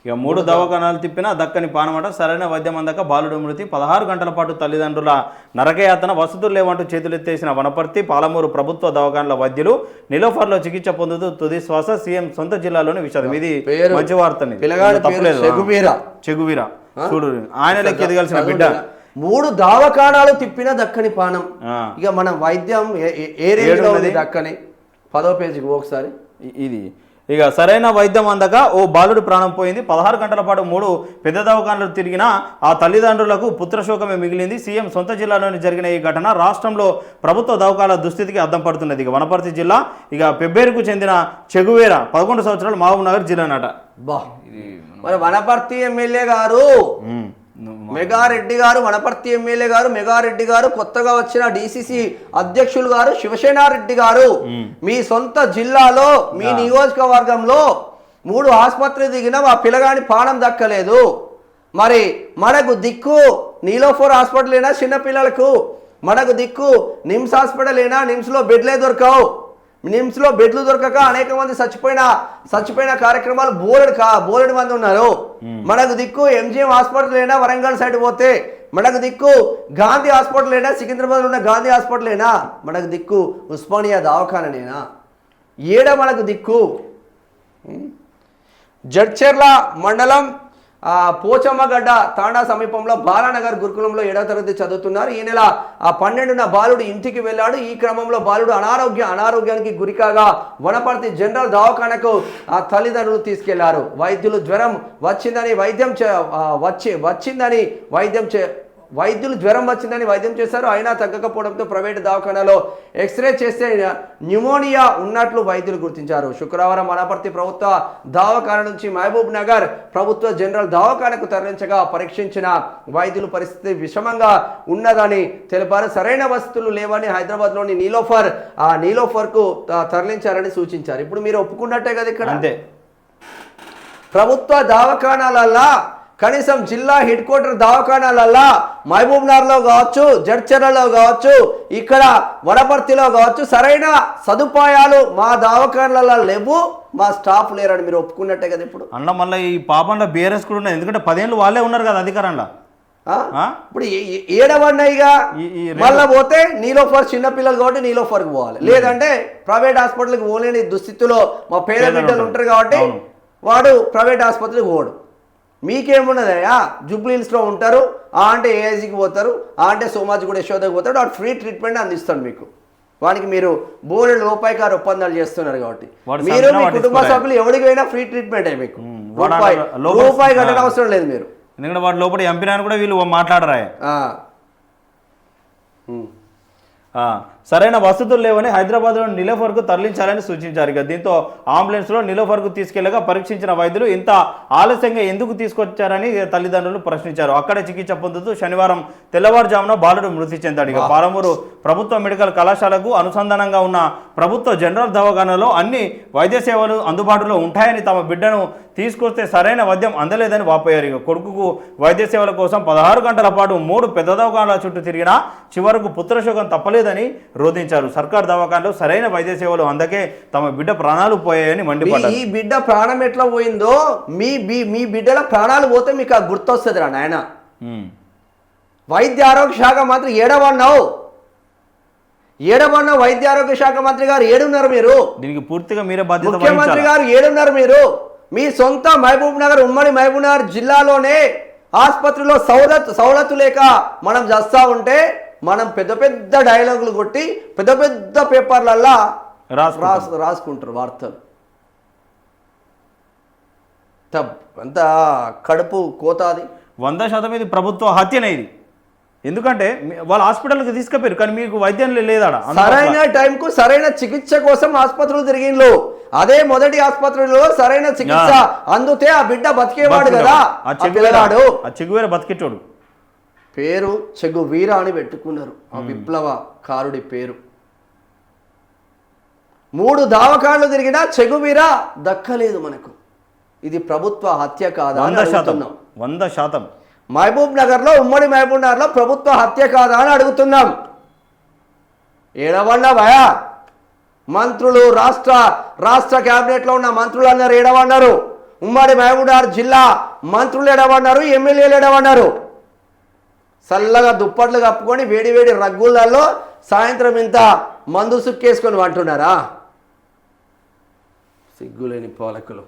ఇక 3 దవాఖానాలు తిప్పినా దక్కని పానమాట. సరైన వైద్యం అందక బాలుడు మృతి. 16 గంటల పాటు తల్లిదండ్రుల నరకయాతన. వసతులు లేవంటూ చేతులెత్తేసిన వనపర్తి పాలమూరు ప్రభుత్వ దవాఖానాల వైద్యులు నిలోఫర్లో చికిత్స పొందుతూ తుది శ్వాస. సీఎం సొంత జిల్లాలోని విషాదం. ఇది మంచి వార్తని తప్పలేదు. చెగువీర చూడు, ఆయన లెక్క ఎదగాల్సిన బిడ్డ 3 దవాఖానాలు తిప్పిన దక్కని పానం. ఇక మన వైద్యం ఏ రేంజ్లో ఉంది దక్కని? 10వ పేజీకి ఒకసారి. ఇది ఇక సరైన వైద్యం అందక ఓ బాలుడు ప్రాణం పోయింది. 16 గంటల పాటు 3 పెద్ద దవాఖానాలు తిరిగినా ఆ తల్లిదండ్రులకు పుత్రశోకమే మిగిలింది. సీఎం సొంత జిల్లాలోని జరిగిన ఈ ఘటన రాష్ట్రంలో ప్రభుత్వ దవాఖానాల దుస్థితికి అద్దం పడుతున్నది. ఇక వనపర్తి జిల్లా ఇక పెబ్బేరుకు చెందిన చెగువేర 11 సంవత్సరాలు మహబూబ్ నగర్ జిల్లానట. మరి వనపర్తి ఎమ్మెల్యే గారు మెగారెడ్డి గారు, వనపర్తి ఎమ్మెల్యే గారు మెగారెడ్డి గారు, కొత్తగా వచ్చిన డిసిసి అధ్యక్షులు గారు శివసేనారెడ్డి గారు, మీ సొంత జిల్లాలో మీ నియోజకవర్గంలో 3 ఆసుపత్రి దిగిన ఆ పిల్లగాని ప్రాణం దక్కలేదు. మరి మనకు దిక్కు నీలోఫర్ హాస్పిటల్ అయినా చిన్నపిల్లలకు, మనకు దిక్కు నిమ్స్ హాస్పిటల్ అయినా నిమ్స్లో బెడ్లే దొరకవు. నిమ్స్లో బెడ్లు దొరకక అనేక మంది చచ్చిపోయిన కార్యక్రమాలు బోలెడు మంది ఉన్నారు. మనకు దిక్కు ఎంజిఎం హాస్పిటల్ అయినా వరంగల్ సైడ్ పోతే, మనకు దిక్కు గాంధీ హాస్పిటల్ అయినా సికింద్రాబాద్లో ఉన్న గాంధీ హాస్పిటల్ అయినా, మనకు దిక్కు ఉస్మానియా దవాఖాననేనా? ఏడ మనకు దిక్కు? జడ్చెర్ల మండలం పోచమ్మగడ్డ తాండా సమీపంలో బాలానగర్ గురుకులంలో 7వ తరగతి చదువుతున్నారు. ఈ నెల 12న బాలుడు ఇంటికి వెళ్ళాడు. ఈ క్రమంలో బాలుడు అనారోగ్యానికి గురికాగా వనపర్తి జనరల్ దవాఖానకు తల్లిదండ్రులు తీసుకెళ్లారు. వైద్యులు జ్వరం వచ్చిందని వైద్యం చేశారు. అయినా తగ్గకపోవడంతో ప్రైవేటు దవాఖానాలో ఎక్స్రే చేస్తే న్యూమోనియా ఉన్నట్లు వైద్యులు గుర్తించారు. శుక్రవారం వనపర్తి ప్రభుత్వ దవాఖాన నుంచి మహబూబ్ నగర్ ప్రభుత్వ జనరల్ దవాఖానకు తరలించగా పరీక్షించిన వైద్యులు పరిస్థితి విషమంగా ఉన్నదని తెలిపారు. సరైన వసతులు లేవని హైదరాబాద్లోని నీలోఫర్కు తరలించారని సూచించారు. ఇప్పుడు మీరు ఒప్పుకున్నట్టే కదా ఇక్కడ ప్రభుత్వ దవాఖానాలల్లా, కనీసం జిల్లా హెడ్ క్వార్టర్ దవాఖానాలల్లా మహబూబ్ నగర్లో కావచ్చు, జడ్చెర్లలో కావచ్చు, ఇక్కడ వనపర్తిలో కావచ్చు సరైన సదుపాయాలు మా దవాఖానాలలో లేవు, మా స్టాఫ్ లేరని మీరు ఒప్పుకున్నట్టే కదా ఇప్పుడు అన్న. మళ్ళీ ఈ పాపంలో బీఆర్ఎస్ కూడా ఉన్నాయి, ఎందుకంటే 10 ఏళ్ళు వాళ్ళే ఉన్నారు కదా అధికారంలో. ఇప్పుడు ఏడవన్నాయిగా మళ్ళీ పోతే నీలోఫర్ చిన్నపిల్లలు కాబట్టి నీలోఫర్కి పోవాలి, లేదంటే ప్రైవేట్ హాస్పిటల్కి పోలేని దుస్థితిలో మా పేద బిడ్డలు ఉంటారు కాబట్టి వాడు ప్రైవేట్ ఆసుపత్రికి పోడు. మీకేమున్నదయ్యా? జూబ్లీహిల్స్లో ఉంటారు, అంటే ఏఐజీకి పోతారు, అంటే సోమాజిగూడ యశోదకి పోతాడు, వాడు ఫ్రీ ట్రీట్మెంట్ అందిస్తాడు మీకు. వానికి మీరు బోలెడు రూపాయికారు ఒప్పందాలు చేస్తున్నారు కాబట్టి మీరు మీ కుటుంబ సభ్యులు ఎవరికి పోయినా ఫ్రీ ట్రీట్మెంట్ అయ్యి మీకు రూపాయి కట్టడం అవసరం లేదు మీరు. ఎందుకంటే వాటి లోపల ఎంపీనా కూడా వీళ్ళు మాట్లాడరా. సరైన వసతులు లేవని హైదరాబాద్లో నీలోఫర్కు తరలించాలని సూచించారు. ఇక దీంతో అంబులెన్స్లో నీలోఫర్కు తీసుకెళ్లగా పరీక్షించిన వైద్యులు ఇంత ఆలస్యంగా ఎందుకు తీసుకొచ్చారని తల్లిదండ్రులు ప్రశ్నించారు. అక్కడే చికిత్స పొందుతూ శనివారం తెల్లవారుజామున బాలుడు మృతి చెందాడు. ఇక పాలమూరు ప్రభుత్వ మెడికల్ కళాశాలకు అనుసంధానంగా ఉన్న ప్రభుత్వ జనరల్ దవాఖానలో అన్ని వైద్య సేవలు అందుబాటులో ఉంటాయని, తమ బిడ్డను తీసుకొస్తే సరైన వైద్యం అందలేదని వాపోయారు. ఇక కొడుకుకు వైద్య సేవల కోసం 16 గంటల పాటు 3 పెద్ద దవాఖానాల చుట్టూ తిరిగినా చివరకు పుత్రశోకం తప్పలేదని రోధించారు. సర్కార్ దవాఖానలో సరైన వైద్య సేవలు అందకే తమ బిడ్డ ప్రాణాలు పోయాయని మండిపడ్డారు. ఈ బిడ్డ ప్రాణం ఎట్లా పోయిందో మీ బిడ్డల ప్రాణాలు పోతే మీకు గుర్తొస్తుంది రా నాయన. వైద్య ఆరోగ్య శాఖ మంత్రి ఏడవన్నావు వైద్య ఆరోగ్య శాఖ మంత్రి గారు ఏడున్నారు మీరు? దీనికి పూర్తిగా మీరే బాధ్యత. ముఖ్యమంత్రి గారు ఏడున్నారు మీరు? మీ సొంత మహబూబ్ నగర్, ఉమ్మడి మహబూబ్ నగర్ జిల్లాలోనే ఆసుపత్రిలో సౌలతు లేక మనం చేస్తా ఉంటే మనం పెద్ద పెద్ద డైలాగులు కొట్టి పెద్ద పెద్ద పేపర్లల్లా రాసుకుంటారు వార్తలు. అంత కడుపు కోతాది. 100% ఇది ప్రభుత్వ హత్యనే ఇది. ఎందుకంటే వాళ్ళ హాస్పిటల్కి తీసుకుపోయారు కానీ మీకు వైద్యం లేదా? సరైన టైంకు సరైన చికిత్స కోసం ఆసుపత్రులు తిరిగిండ్రు. అదే మొదటి ఆసుపత్రిలో సరైన చికిత్స అందుతే ఆ బిడ్డ బతికేవాడు కదా. ఆ చెగువేర బతికేటోడు. పేరు చెగువీర అని పెట్టుకున్నారు ఆ విప్లవకారుడి పేరు. 3 దవాఖానాలు తిరిగినా చెగువీర దక్కలేదు మనకు. ఇది ప్రభుత్వ హత్య కాదా? 100%. మహబూబ్ నగర్లో, ఉమ్మడి మహబూబ్ నగర్లో ప్రభుత్వ హత్య కాదా అని అడుగుతున్నాం. ఏడవన్నావా? మంత్రులు రాష్ట్ర క్యాబినెట్లో ఉన్న మంత్రులు అన్నారు ఏడవన్నారు. ఉమ్మడి మహబూబ్నగర్ జిల్లా మంత్రులు ఎడవన్నారు, ఎమ్మెల్యేలు ఎడవన్నారు. చల్లగా దుప్పట్లు కప్పుకొని వేడి వేడి రగ్గులలో సాయంత్రం ఇంత మందు సుక్కేసుకొని అంటున్నారా? సిగ్గులేని పాలకులు.